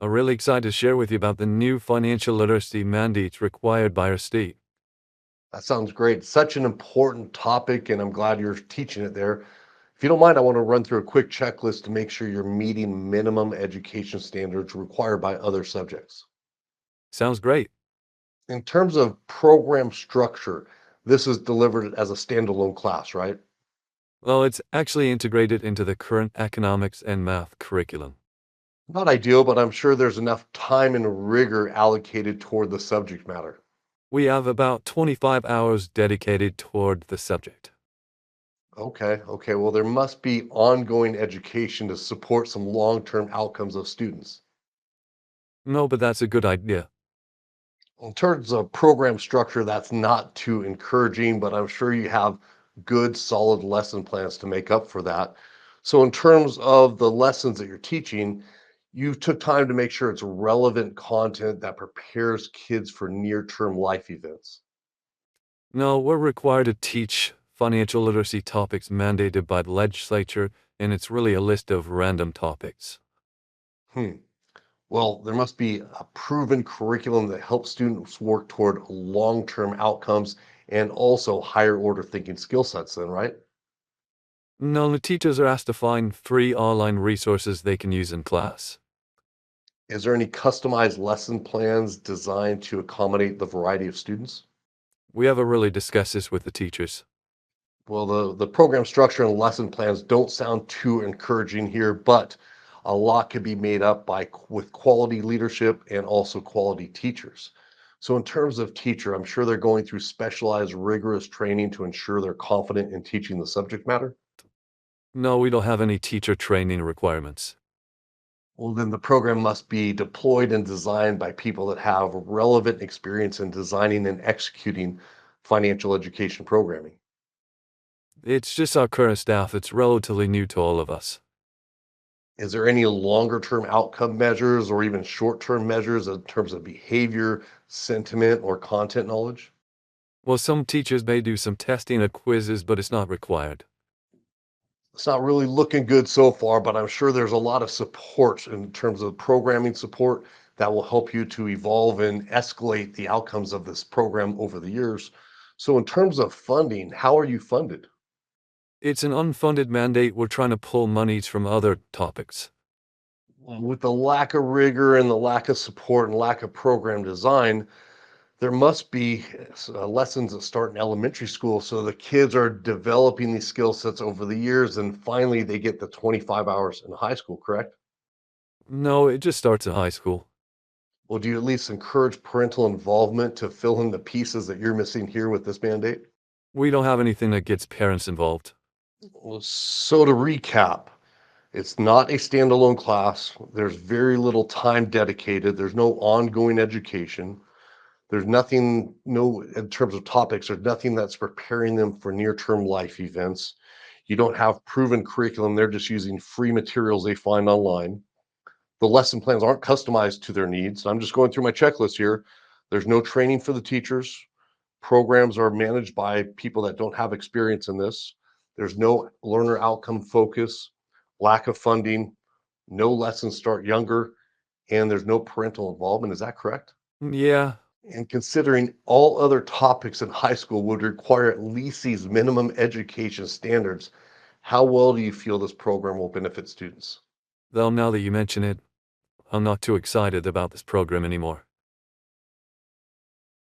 I'm really excited to share with you about the new financial literacy mandates required by our state. That sounds great. Such an important topic, and I'm glad you're teaching it there. If you don't mind, I want to run through a quick checklist to make sure you're meeting minimum education standards required by other subjects. Sounds great. In terms of program structure, this is delivered as a standalone class, right? Well, it's actually integrated into the current economics and math curriculum. Not ideal, but I'm sure there's enough time and rigor allocated toward the subject matter. We have about 25 hours dedicated toward the subject. Okay. Well, there must be ongoing education to support some long-term outcomes of students. No, but that's a good idea. In terms of program structure, that's not too encouraging, but I'm sure you have good, solid lesson plans to make up for that. So, in terms of the lessons that you're teaching, you took time to make sure it's relevant content that prepares kids for near-term life events. No, we're required to teach financial literacy topics mandated by the legislature, and it's really a list of random topics. Hmm. Well, there must be a proven curriculum that helps students work toward long-term outcomes and also higher order thinking skill sets, then, right? No, the teachers are asked to find free online resources they can use in class. Is there any customized lesson plans designed to accommodate the variety of students? We haven't really discussed this with the teachers. Well, the program structure and lesson plans don't sound too encouraging here, but a lot can be made up with quality leadership and also quality teachers. So, in terms of teacher, I'm sure they're going through specialized, rigorous training to ensure they're confident in teaching the subject matter. No, we don't have any teacher training requirements. Well, then the program must be deployed and designed by people that have relevant experience in designing and executing financial education programming. It's just our current staff. It's relatively new to all of us. Is there any longer term outcome measures or even short term measures in terms of behavior, sentiment, or content knowledge? Well, some teachers may do some testing or quizzes, but it's not required. It's not really looking good so far, but I'm sure there's a lot of support in terms of programming support that will help you to evolve and escalate the outcomes of this program over the years. So, in terms of funding, how are you funded? It's an unfunded mandate. We're trying to pull monies from other topics. With the lack of rigor and the lack of support and lack of program design, there must be lessons that start in elementary school so the kids are developing these skill sets over the years and finally they get the 25 hours in high school, correct? No, it just starts in high school. Well, do you at least encourage parental involvement to fill in the pieces that you're missing here with this mandate? We don't have anything that gets parents involved. Well, so to recap, it's not a standalone class. There's very little time dedicated. There's no ongoing education. There's nothing, no, in terms of topics, there's nothing that's preparing them for near-term life events. You don't have proven curriculum. They're just using free materials they find online. The lesson plans aren't customized to their needs. I'm just going through my checklist here. There's no training for the teachers. Programs are managed by people that don't have experience in this. There's no learner outcome focus, lack of funding, no lessons start younger, and there's no parental involvement. Is that correct? Yeah, And considering all other topics in high school would require at least these minimum education standards, how well do you feel this program will benefit students? though now that you mention it, I'm not too excited about this program anymore.